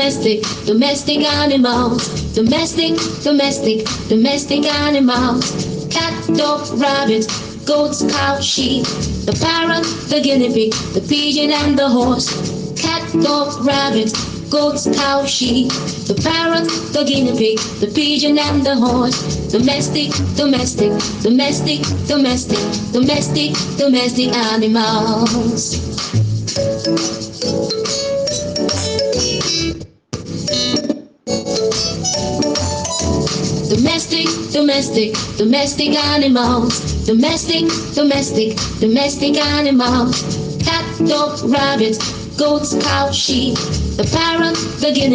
domestic animals. Domestic animals. Cat, dog, rabbit, goats, cow, sheep. The parrot, the guinea pig, the pigeon and the horse. Cat, dog, rabbit, goats, cow, sheep. The parrot, the guinea pig, the pigeon and the horse. Domestic animals. Domestic animals. Domestic animals. Cat, dog, rabbit, goats, cow, sheep. The parrot, the guinea